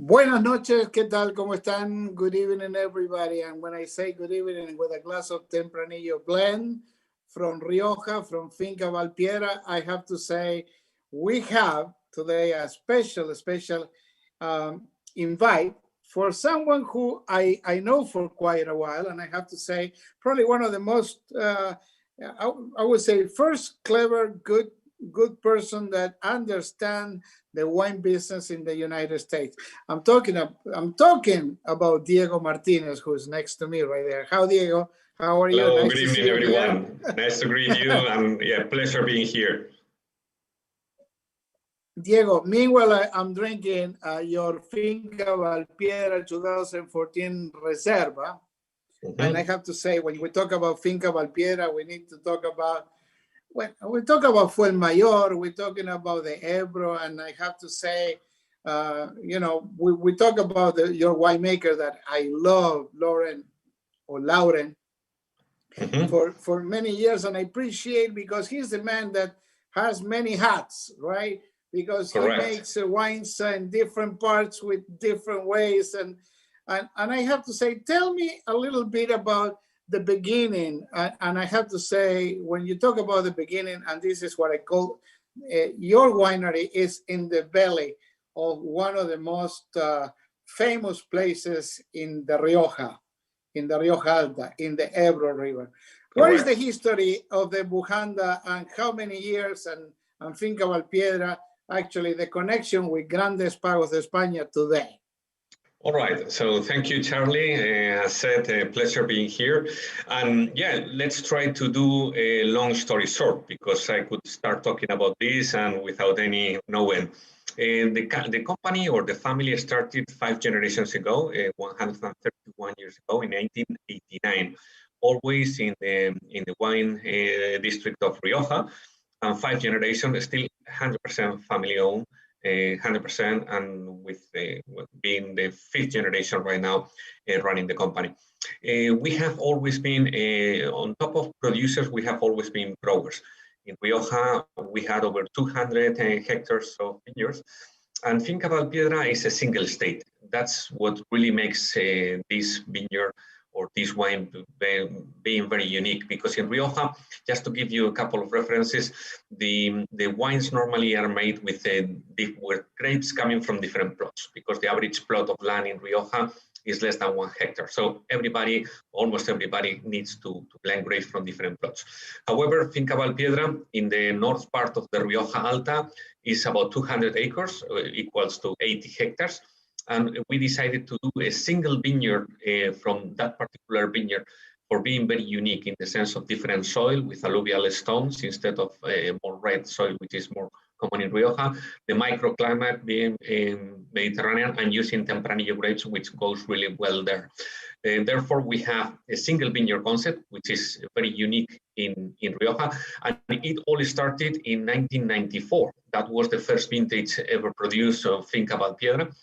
Buenas noches, ¿qué tal? ¿Cómo están? Good evening, everybody. And when I say good evening, with a glass of Tempranillo blend from Rioja, from Finca Valpiedra, I have to say we have today a special invite for someone who I know for quite a while, and I have to say probably one of the most, I would say, first clever, good person that understand the wine business in the United States. I'm talking about Diego Martínez, who's next to me right there. How, Diego? How are you? Hello, nice good evening, everyone. Nice to greet you, and yeah, pleasure being here. Diego, meanwhile, I'm drinking your Finca Valpiedra 2014 Reserva. And I have to say, when we talk about Finca Valpiedra, we need to talk about, when we talk about Fuenmayor, we're talking about the EBRO, and I have to say, we talk about your winemaker that I love, Lauren, for many years, and I appreciate because he's the man that has many hats, right? Because he makes wines in different parts with different ways, and I have to say, tell me a little bit about the beginning, and I have to say, when you talk about the beginning, and this is what I call your winery is in the belly of one of the most famous places in the Rioja Alta, in the Ebro River. What is the history of the Bujanda, and how many years, and Finca Valpiedra, actually the connection with Grandes Pagos de España today? All right, so thank you, Charlie. As said, a pleasure being here. And yeah, let's try to do a long story short, because I could start talking about this and without any knowing. The company or the family started 5 generations ago, 131 years ago in 1889, always in the wine district of Rioja, and 5 generations, still 100% family owned. 100%, and with being the 5th generation right now running the company. We have always been, on top of producers, we have always been growers. In Rioja, we had over 200 hectares of vineyards, and Finca Valpiedra is a single state. That's what really makes this vineyard or this wine being very unique, because in Rioja, just to give you a couple of references, the wines normally are made with grapes coming from different plots, because the average plot of land in Rioja is less than 1 hectare. So almost everybody needs to blend grapes from different plots. However, Finca Valpiedra in the north part of the Rioja Alta is about 200 acres, equals to 80 hectares. And we decided to do a single vineyard from that particular vineyard for being very unique in the sense of different soil with alluvial stones instead of more red soil, which is more common in Rioja, the microclimate being Mediterranean, and using Tempranillo grapes, which goes really well there. Therefore, we have a single vineyard concept, which is very unique in Rioja, and it all started in 1994. That was the first vintage ever produced of Finca Valpiedra.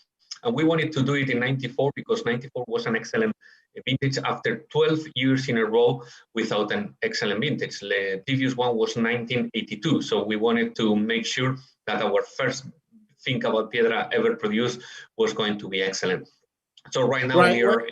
And we wanted to do it in 94 because 94 was an excellent vintage after 12 years in a row without an excellent vintage. The previous one was 1982. So we wanted to make sure that our first Finca Valpiedra ever produced was going to be excellent. So right now we are...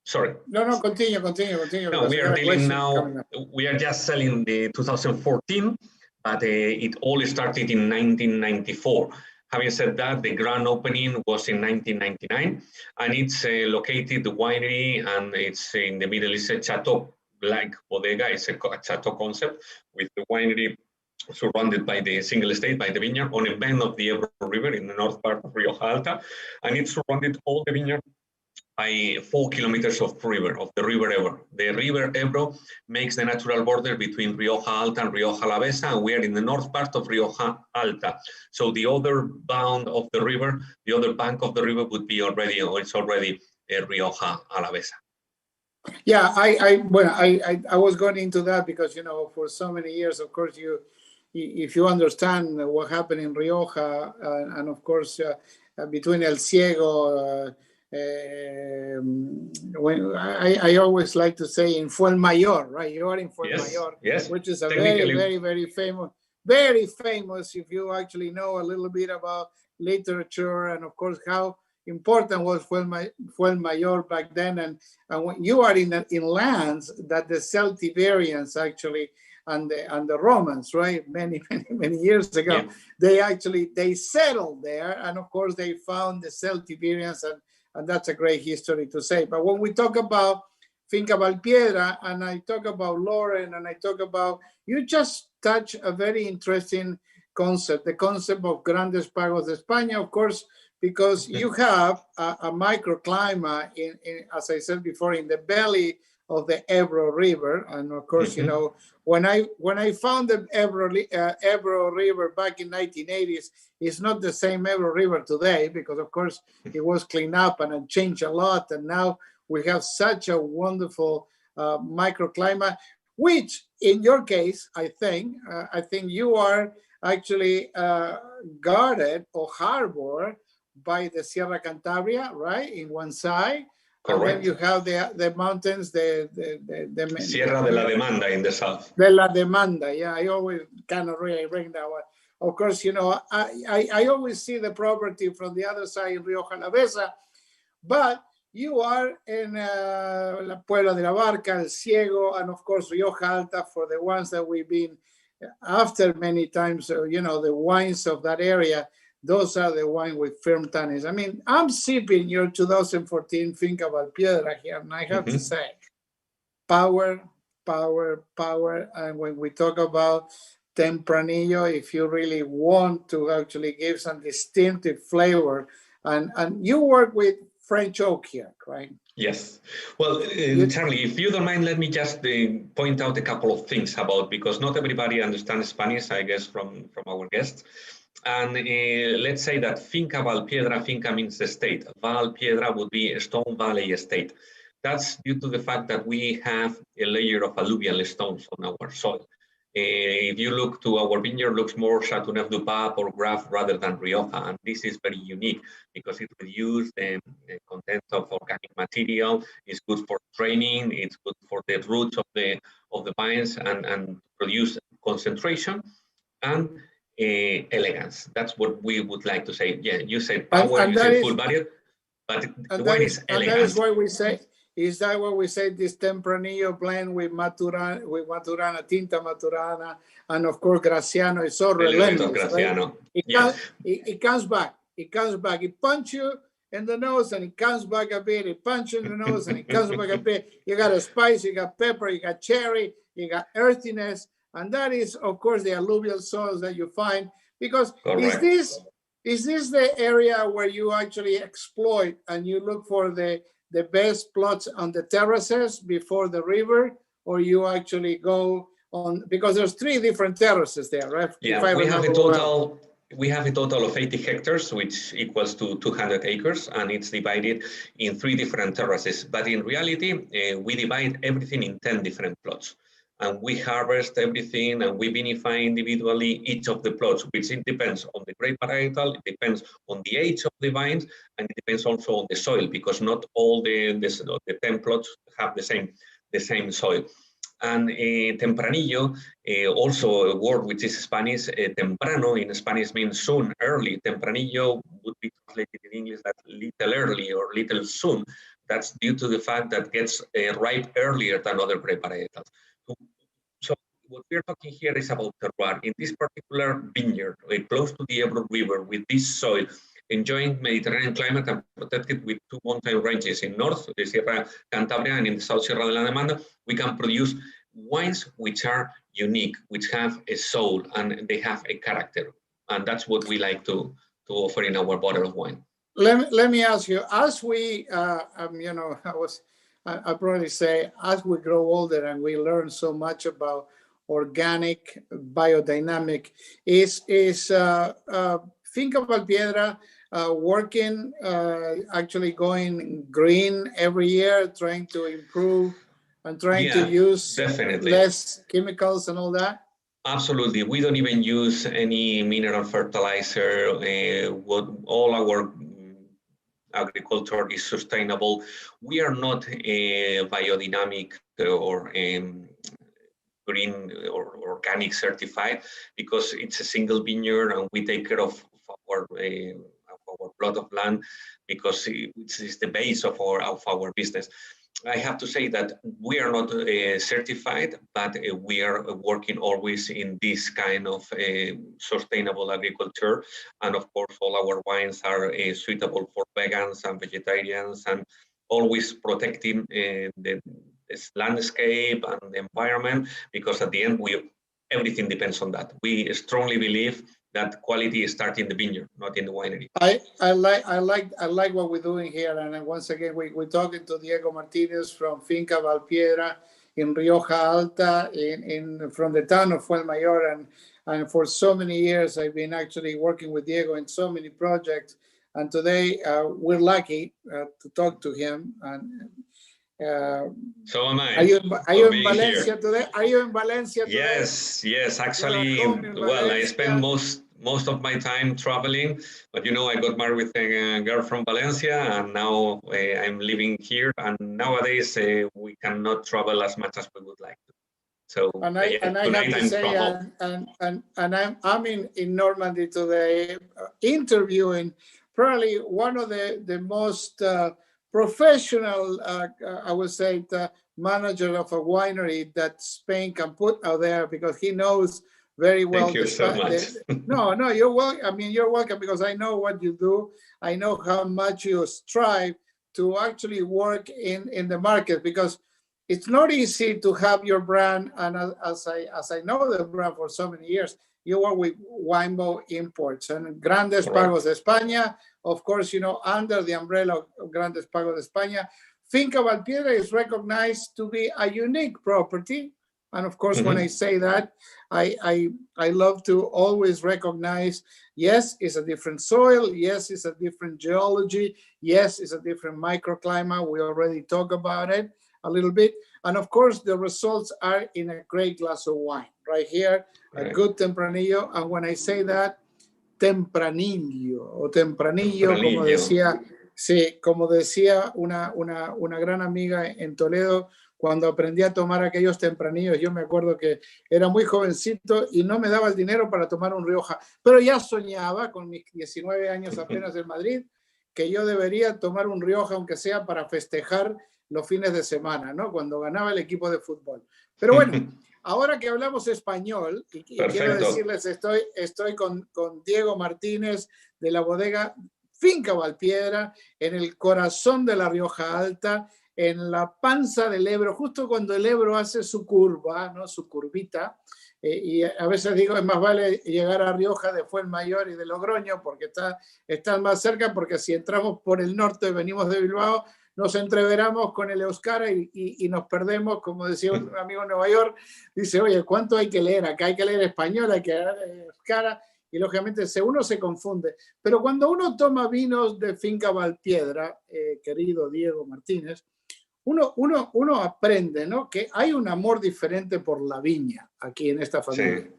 Sorry. No, continue. No, we are dealing now, we are just selling the 2014, but it all started in 1994. Having said that, the grand opening was in 1999, and it's located, the winery, and it's in the middle, it's a chateau-like bodega. It's a chateau concept with the winery surrounded by the single estate, by the vineyard, on a bend of the Ebro River in the north part of Rioja Alta, and it's surrounded all the vineyard by 4 kilometers of the river Ebro. The river Ebro makes the natural border between Rioja Alta and Rioja Alavesa, and we are in the north part of Rioja Alta. So the other bound of the river, the other bank of the river would be already, or it's already Rioja Alavesa. Yeah, I was going into that because, for so many years, of course, if you understand what happened in Rioja, and of course, between El Ciego, when I always like to say in Fuenmayor, right? You are in Fuenmayor, yes, which is a very famous, if you actually know a little bit about literature, and of course how important was Fuenmayor back then, and when you are in lands that the Celtiberians actually and the Romans, right, many years ago, they settled there, and of course they found the Celtiberians, and that's a great history to say. But when we talk about Finca Valpiedra, and I talk about Lauren, and I talk about, you just touch a very interesting concept, the concept of Grandes Pagos de España, of course, because you have a microclimate in, as I said before, in the belly of the Ebro River. And of course, you know, when I found the Ebro River back in 1980s, it's not the same Ebro River today, because of course it was cleaned up and it changed a lot. And now we have such a wonderful microclimate, which in your case, I think you are actually guarded or harbored by the Sierra Cantabria, right, in one side. Correct. And then you have the mountains, the Sierra de la Demanda in the south. De la Demanda, yeah, I always kind of really bring that one. Of course, you know, I always see the property from the other side in Rioja Alavesa, but you are in La Puebla de la Barca, El Ciego, and of course Rioja Alta, for the ones that we've been after many times, you know, the wines of that area. Those are the wines with firm tannins. I mean, I'm sipping your 2014 Finca Valpiedra here, and I have to say, power. And when we talk about Tempranillo, if you really want to actually give some distinctive flavor, and you work with French oak here, right? Yes. Well, Charlie, if you don't mind, let me just point out a couple of things about, because not everybody understands Spanish, I guess, from our guests. And let's say that Finca Valpiedra, Finca means estate. Valpiedra would be a Stone Valley estate. That's due to the fact that we have a layer of alluvial stones on our soil. If you look to our vineyard, looks more Châteauneuf-du-Pape or Graf rather than Rioja, and this is very unique because it reduces the content of organic material. It's good for draining. It's good for the roots of the vines and produce concentration and elegance. That's what we would like to say. Yeah, you said power, you said full value, but the wine is elegant. And that is why we say. Is that what we say? This Tempranillo blend with Maturana, Tinta Maturana, and of course Graciano is so relentless. Graciano. Right? It comes back. It comes back. It punches you in the nose and it comes back a bit. It punches in the nose and it comes back a bit. You got a spice, you got pepper, you got cherry, you got earthiness, and that is, of course, the alluvial soils that you find. Because is this the area where you actually exploit and you look for the best plots on the terraces before the river, or you actually go on, because there's 3 different terraces there, right? Yeah, we have a total of 80 hectares, which equals to 200 acres, and it's divided in 3 different terraces. But in reality, we divide everything in 10 different plots. And we harvest everything and we vinify individually each of the plots, which it depends on the grape varietal, it depends on the age of the vines, and it depends also on the soil, because not all the 10 plots have the same soil. And Tempranillo, also a word which is Spanish, temprano in Spanish means soon, early. Tempranillo would be translated in English as little early or little soon. That's due to the fact that it gets ripe earlier than other grape varietals. So what we're talking here is about terroir. In this particular vineyard, close to the Ebro River, with this soil, enjoying Mediterranean climate and protected with 2 mountain ranges in north, the Sierra Cantabria, and in the south, Sierra de la Demanda, we can produce wines which are unique, which have a soul and they have a character. And that's what we like to offer in our bottle of wine. Let me ask you, as we, you know, I probably say, as we grow older and we learn so much about organic biodynamic, is Finca Valpiedra working, actually going green every year, trying to improve and trying to use less chemicals and all that? Absolutely. We don't even use any mineral fertilizer. All our agriculture is sustainable. We are not biodynamic or green or organic certified, because it's a single vineyard and we take care of our our plot of land, because it is the base of our business. I have to say that we are not certified, but we are working always in this kind of sustainable agriculture. And of course, all our wines are suitable for vegans and vegetarians, and always protecting this landscape and the environment, because at the end, everything depends on that. We strongly believe that quality starts in the vineyard, not in the winery. I like what we're doing here, and once again we're talking to Diego Martínez from Finca Valpiedra in Rioja Alta, from the town of Fuenmayor, and for so many years I've been actually working with Diego in so many projects, and today we're lucky to talk to him. And so am I. Are you in Valencia today? Are you in Valencia today? Yes. Actually, well, I spend most of my time traveling, but you know, I got married with a girl from Valencia, and now I'm living here. And nowadays, we cannot travel as much as we would like to. So, I have to say, I'm in Normandy today, interviewing probably one of the most professional, I would say, the manager of a winery that Spain can put out there, because he knows very well. Thank you so much. No, you're welcome. I mean, you're welcome, because I know what you do. I know how much you strive to actually work in the market, because it's not easy to have your brand. And as I know the brand for so many years, you work with Winebow Imports and Grandes Pagos de España. Of course, you know, under the umbrella of Grandes Pagos de España, Finca Valpiedra is recognized to be a unique property. And of course, when I say that, I love to always recognize, yes, it's a different soil. Yes, it's a different geology. Yes, it's a different microclimate. We already talked about it a little bit. And of course, the results are in a great glass of wine. Right here, a good Tempranillo. And when I say that, Tempranillo o Tempranillo, como decía una gran amiga en Toledo, cuando aprendí a tomar aquellos tempranillos, yo me acuerdo que era muy jovencito y no me daba el dinero para tomar un Rioja, pero ya soñaba con mis 19 años apenas en Madrid que yo debería tomar un Rioja, aunque sea para festejar los fines de semana, ¿no? Cuando ganaba el equipo de fútbol. Pero bueno, ahora que hablamos español, y quiero decirles, estoy con Diego Martínez de la bodega Finca Valpiedra, en el corazón de la Rioja Alta, en la panza del Ebro, justo cuando el Ebro hace su curva, ¿no? Su curvita, y a veces digo, es más vale llegar a Rioja de Fuenmayor y de Logroño, porque están más cerca, porque si entramos por el norte, venimos de Bilbao, nos entreveramos con el euskara y nos perdemos, como decía un amigo en Nueva York, dice, oye, ¿cuánto hay que leer? Acá hay que leer español, hay que leer euskara, y lógicamente uno se confunde. Pero cuando uno toma vinos de Finca Valpiedra, querido Diego Martínez, uno aprende, ¿no? Que hay un amor diferente por la viña aquí en esta familia. Sí.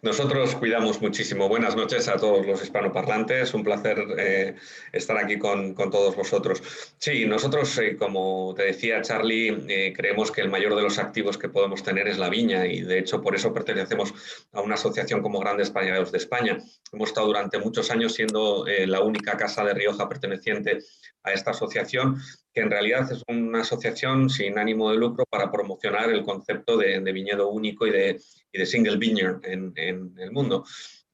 Nosotros cuidamos muchísimo. Buenas noches a todos los hispanoparlantes. Un placer estar aquí con todos vosotros. Sí, nosotros, como te decía Charlie, creemos que el mayor de los activos que podemos tener es la viña, y de hecho por eso pertenecemos a una asociación como Grandes Pagos de España. Hemos estado durante muchos años siendo la única casa de Rioja perteneciente a esta asociación, que en realidad es una asociación sin ánimo de lucro para promocionar el concepto de viñedo único y de single vineyard en el mundo.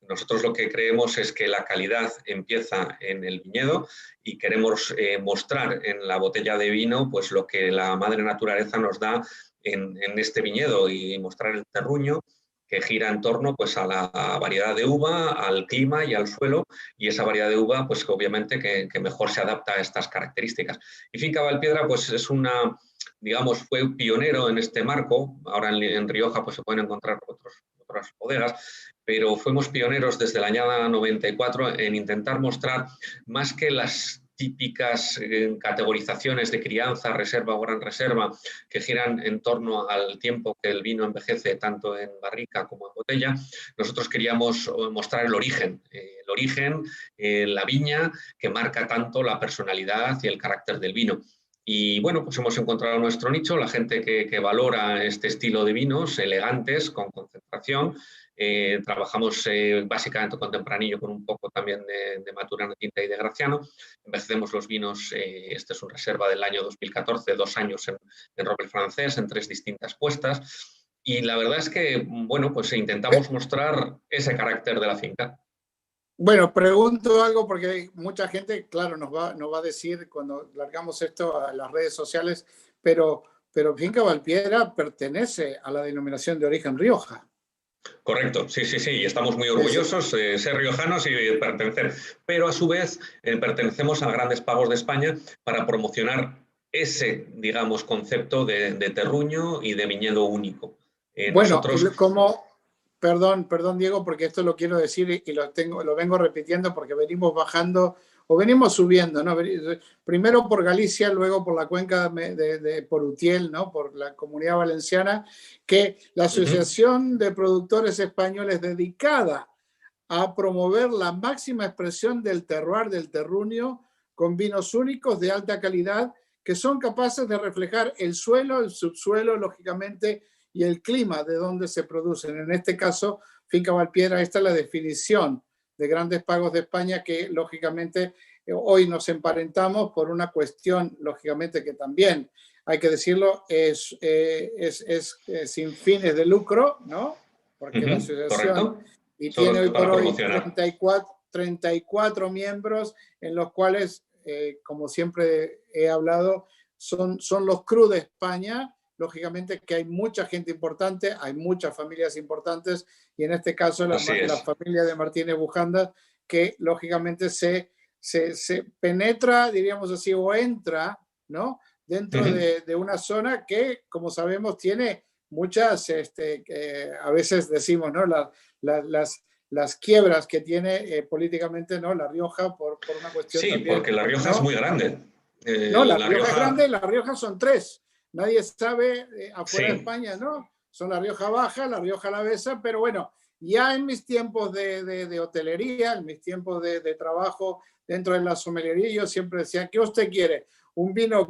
Nosotros lo que creemos es que la calidad empieza en el viñedo, y queremos mostrar en la botella de vino pues lo que la madre naturaleza nos da en este viñedo, y mostrar el terruño que gira en torno pues a la variedad de uva, al clima y al suelo, y esa variedad de uva pues obviamente que mejor se adapta a estas características. Y Finca Valpiedra pues es fue pionero en este marco. Ahora en Rioja pues se pueden encontrar otras bodegas, pero fuimos pioneros desde la añada 94 en intentar mostrar, más que las típicas categorizaciones de crianza, reserva o gran reserva, que giran en torno al tiempo que el vino envejece tanto en barrica como en botella, nosotros queríamos mostrar el origen, la viña, que marca tanto la personalidad y el carácter del vino. Y bueno, pues hemos encontrado nuestro nicho, la gente que valora este estilo de vinos elegantes, con concentración. Trabajamos básicamente con tempranillo, con un poco también de maturana tinta y de graciano. Envejecemos los vinos, este es un reserva del año 2014, 2 años en roble francés, en 3 distintas puestas. Y la verdad es que, bueno, pues intentamos mostrar ese carácter de la finca. Bueno, pregunto algo porque mucha gente, claro, nos va a decir cuando largamos esto a las redes sociales, pero Finca Valpiedra pertenece a la denominación de origen Rioja. Correcto, sí, sí, sí, y estamos muy orgullosos de ser riojanos y de pertenecer, pero a su vez pertenecemos a grandes pagos de España para promocionar ese, digamos, concepto de terruño y de viñedo único. Bueno, Nosotros... perdón, Diego, porque esto lo quiero decir y lo vengo repitiendo porque venimos bajando o venimos subiendo, ¿no? Primero por Galicia, luego por la cuenca por Utiel, ¿no? Por la Comunidad Valenciana, que la Asociación de Productores Españoles dedicada a promover la máxima expresión del terroir, del terruño, con vinos únicos de alta calidad que son capaces de reflejar el suelo, el subsuelo, lógicamente, y el clima de donde se producen. En este caso, Finca Valpiedra, esta es la definición de grandes pagos de España que, lógicamente, hoy nos emparentamos por una cuestión, lógicamente, que también, hay que decirlo, es sin fines de lucro, ¿no? Porque la asociación... Correcto. Y tiene hoy por hoy 34 miembros, en los cuales, como siempre he hablado, son los CRU de España. Lógicamente que hay mucha gente importante, hay muchas familias importantes, y en este caso la familia de Martínez Bujanda, que lógicamente se penetra, diríamos así, o entra, ¿no? Dentro de una zona que, como sabemos, tiene muchas, a veces decimos, ¿no? Las quiebras que tiene políticamente, ¿no? La Rioja por una cuestión también. Sí, porque La Rioja, ¿no?, es muy grande. No, la Rioja es grande, La Rioja son 3. Nadie sabe afuera de España, ¿no? Son La Rioja Baja, La Rioja Alavesa, pero bueno, ya en mis tiempos de hotelería, en mis tiempos de trabajo dentro de la sommeliería, yo siempre decía, ¿qué usted quiere? Un vino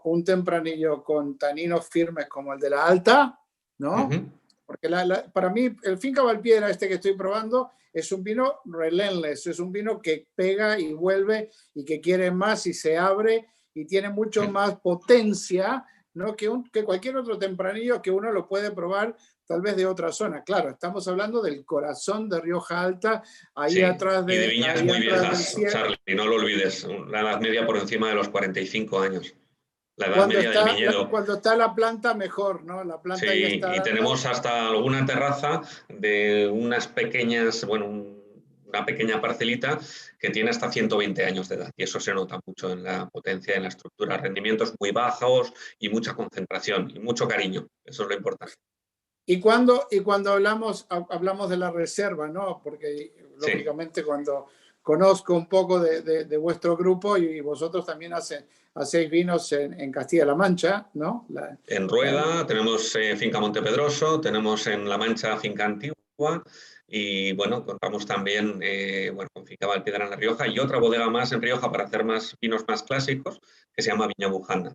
un tempranillo con taninos firmes como el de la Alta, ¿no? Porque para mí el Finca Valpiedra, que estoy probando, es un vino relentless, es un vino que pega y vuelve y que quiere más y se abre y tiene mucho más potencia, ¿no? que cualquier otro tempranillo que uno lo puede probar tal vez de otra zona. Claro, estamos hablando del corazón de Rioja Alta, ahí atrás de... Y de viñas muy viejas, Charlie, no lo olvides, la edad media por encima de los 45 años. La edad media del viñedo. Cuando está la planta, mejor, ¿no? La planta ya está... y tenemos hasta alguna terraza de unas pequeñas, bueno, una pequeña parcelita que tiene hasta 120 años de edad, y eso se nota mucho en la potencia, en la estructura, rendimientos muy bajos y mucha concentración y mucho cariño, eso es lo importante. Y cuando hablamos de la reserva, ¿no? Porque lógicamente cuando conozco un poco de vuestro grupo, y vosotros también hacéis vinos en Castilla-La Mancha, ¿no? En Rueda tenemos Finca Montepedroso, tenemos en La Mancha Finca Antigua, y bueno, contamos también con Finca Valpiedra en La Rioja y otra bodega más en Rioja para hacer vinos más clásicos que se llama Viña Bujanda.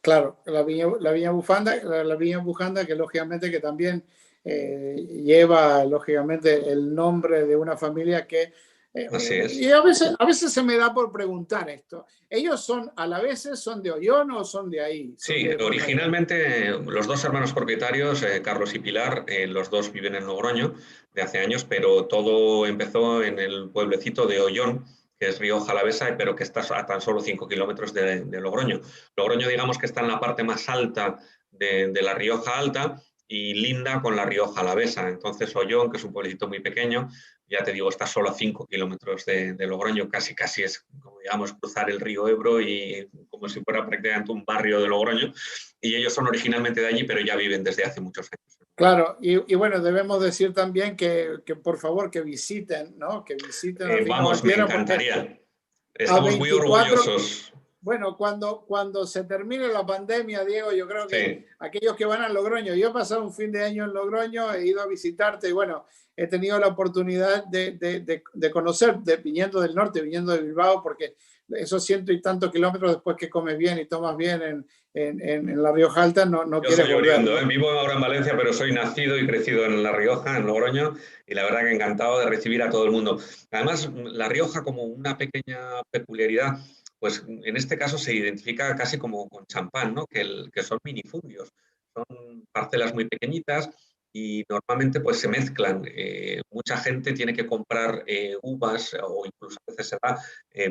Claro, la viña Bujanda, que lógicamente que también lleva lógicamente el nombre de una familia que... Así es. Y a veces se me da por preguntar esto. ¿Ellos son alaveses, son de Oyón o son de ahí? Sí, originalmente los 2 hermanos propietarios, Carlos y Pilar, los 2 viven en Logroño de hace años, pero todo empezó en el pueblecito de Oyón, que es Rioja Alavesa, pero que está a tan solo 5 kilómetros de Logroño. Logroño, digamos que está en la parte más alta de la Rioja Alta y linda con la Rioja Alavesa. Entonces Oyón, que es un pueblecito muy pequeño, ya te digo, está solo a 5 kilómetros de Logroño, casi es, como digamos, cruzar el río Ebro y como si fuera prácticamente un barrio de Logroño. Y ellos son originalmente de allí, pero ya viven desde hace muchos años. Claro, y bueno, debemos decir también que por favor que visiten, ¿no? Que visiten. Vamos, me encantaría. Estamos muy orgullosos. Bueno, cuando se termine la pandemia, Diego, yo creo que aquellos que van a Logroño, yo he pasado un fin de año en Logroño, he ido a visitarte y bueno, he tenido la oportunidad de conocer, viniendo del norte, viniendo de Bilbao, porque esos 100 y tantos kilómetros después que comes bien y tomas bien en La Rioja Alta, no quieres volver. Yo soy oriundo, vivo ahora en Valencia, pero soy nacido y crecido en La Rioja, en Logroño, y la verdad que encantado de recibir a todo el mundo. Además, La Rioja, como una pequeña peculiaridad, pues en este caso se identifica casi como con champán, ¿no? Que son minifundios, son parcelas muy pequeñitas y normalmente pues se mezclan. Mucha gente tiene que comprar uvas o incluso a veces se da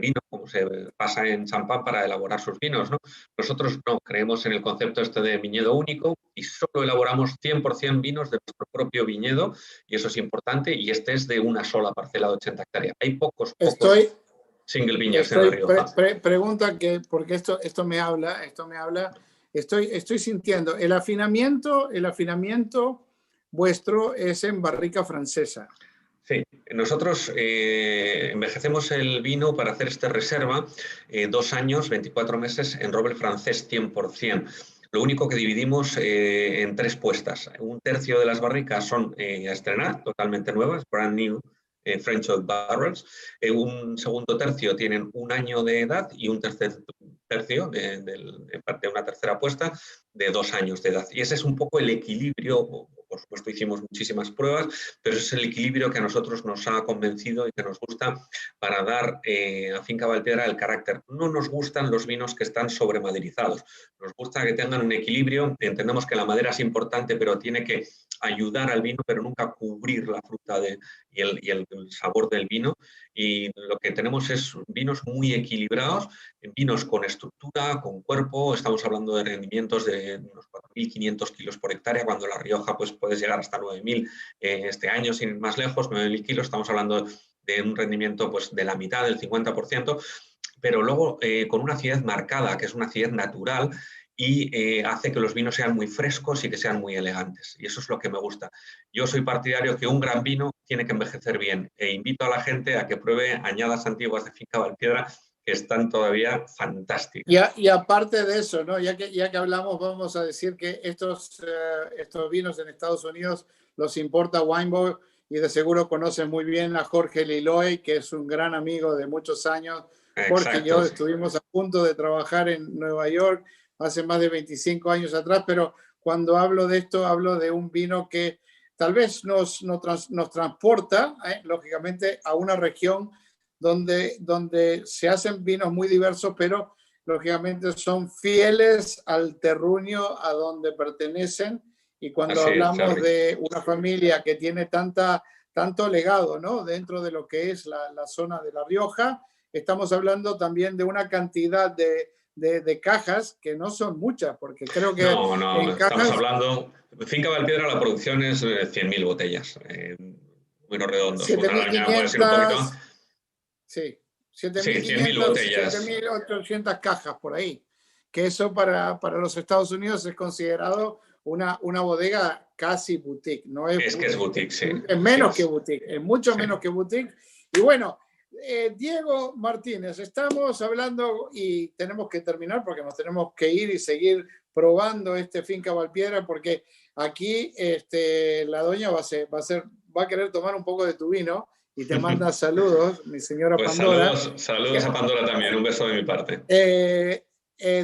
vino, como se pasa en champán para elaborar sus vinos, ¿no? Nosotros no, creemos en el concepto este de viñedo único y solo elaboramos 100% vinos de nuestro propio viñedo y eso es importante y este es de una sola parcela de 80 hectáreas. Hay pocos single viñas en La Rioja. Pregunta que, porque esto me habla, estoy sintiendo, el afinamiento vuestro es en barrica francesa. Sí, nosotros envejecemos el vino para hacer esta reserva 2 años, 24 meses en roble francés 100%. Lo único que dividimos en 3 puestas. Un tercio de las barricas son a estrenar, totalmente nuevas, brand new, French oak barrels. Un segundo tercio tienen 1 año de edad y un tercer tercio de una tercera puesta de 2 años de edad. Y ese es un poco el equilibrio. Por supuesto, hicimos muchísimas pruebas, pero ese es el equilibrio que a nosotros nos ha convencido y que nos gusta para dar a Finca Valpiedra el carácter. No nos gustan los vinos que están sobremaderizados. Nos gusta que tengan un equilibrio. Entendemos que la madera es importante, pero tiene que ayudar al vino, pero nunca cubrir la fruta y el sabor del vino. Y lo que tenemos es vinos muy equilibrados, vinos con estructura, con cuerpo. Estamos hablando de rendimientos de unos 4.500 kilos por hectárea, cuando La Rioja pues, puedes llegar hasta 9.000 este año, sin ir más lejos, 9.000 kilos. Estamos hablando de un rendimiento pues, de la mitad, del 50%, pero luego con una acidez marcada, que es una acidez natural, y hace que los vinos sean muy frescos y que sean muy elegantes. Y eso es lo que me gusta. Yo soy partidario que un gran vino tiene que envejecer bien e invito a la gente a que pruebe añadas antiguas de Finca Valpiedra que están todavía fantásticas. Y aparte de eso, ¿no? ya que hablamos, vamos a decir que estos vinos en Estados Unidos los importa Winebow y de seguro conocen muy bien a Jorge Liloy, que es un gran amigo de muchos años. Jorge y yo estuvimos a punto de trabajar en Nueva York hace más de 25 años atrás, pero cuando hablo de esto, hablo de un vino que tal vez nos transporta, lógicamente, a una región donde se hacen vinos muy diversos, pero lógicamente son fieles al terruño a donde pertenecen. Y cuando hablamos de una familia que tiene tanto legado, ¿no? Dentro de lo que es la zona de La Rioja, estamos hablando también de una cantidad de cajas que no son muchas, porque creo que en cajas... Estamos hablando, Finca Valpiedra, la producción es 100.000 botellas, números redondos. 7.500, sí, 7.500, botellas. 7.800 cajas por ahí, que eso para los Estados Unidos es considerado una bodega casi boutique. No es que es boutique, sí. Es menos que boutique, es mucho menos que boutique. Y bueno, Diego Martínez, estamos hablando y tenemos que terminar porque nos tenemos que ir y seguir probando este Finca Valpiedra, porque aquí la doña va a querer tomar un poco de tu vino y te manda saludos, mi señora pues Pandora. Saludos a Pandora también, un beso de mi parte.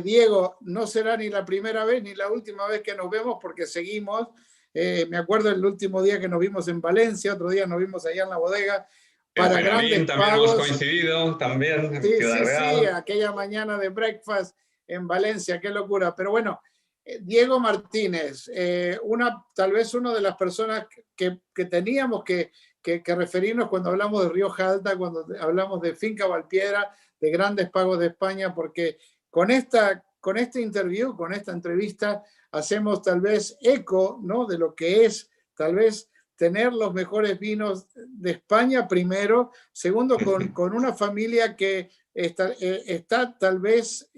Diego, no será ni la primera vez ni la última vez que nos vemos porque seguimos. Me acuerdo el último día que nos vimos en Valencia, otro día nos vimos allá en la bodega. Para grandes también pagos. Hemos coincidido, también en Ciudad Real. Sí, aquella mañana de breakfast en Valencia, qué locura. Pero bueno, Diego Martínez, tal vez una de las personas que teníamos que referirnos cuando hablamos de Rioja Alta, cuando hablamos de Finca Valpiedra, de grandes pagos de España, porque con esta interview, con esta entrevista, hacemos tal vez eco, ¿no? De lo que es tal vez tener los mejores vinos de España primero, segundo con una familia que está tal vez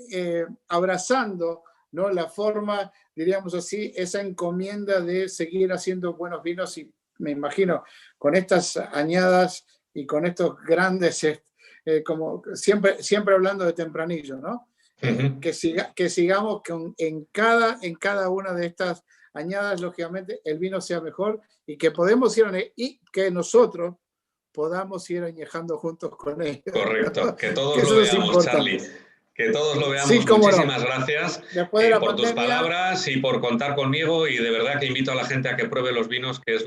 abrazando, ¿no? La forma, diríamos así, esa encomienda de seguir haciendo buenos vinos y me imagino con estas añadas y con estos grandes, como siempre hablando de tempranillo, ¿no? que sigamos en cada una de estas añadas, lógicamente, el vino sea mejor y que que nosotros podamos ir añejando juntos con ellos. Correcto, que todos lo veamos, Charlie. Que todos lo veamos. Sí, Muchísimas gracias por tus palabras y por contar conmigo, y de verdad que invito a la gente a que pruebe los vinos, que es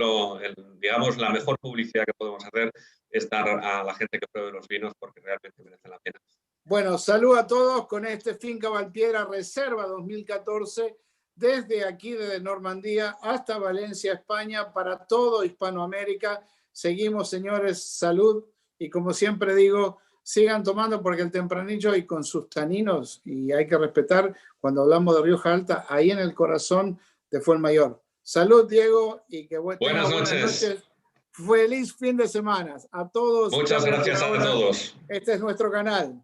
digamos, la mejor publicidad que podemos hacer, es dar a la gente que pruebe los vinos, porque realmente merecen la pena. Bueno, saludo a todos con este Finca Valpiedra Reserva 2014, desde aquí, desde Normandía hasta Valencia, España, para todo Hispanoamérica. Seguimos, señores, salud, y como siempre digo, sigan tomando, porque el tempranillo y con sus taninos, y hay que respetar cuando hablamos de Rioja Alta, ahí en el corazón de Fuenmayor. Salud, Diego, y que buenas noches. Feliz fin de semana a todos. Muchas gracias a todos. Este es nuestro canal.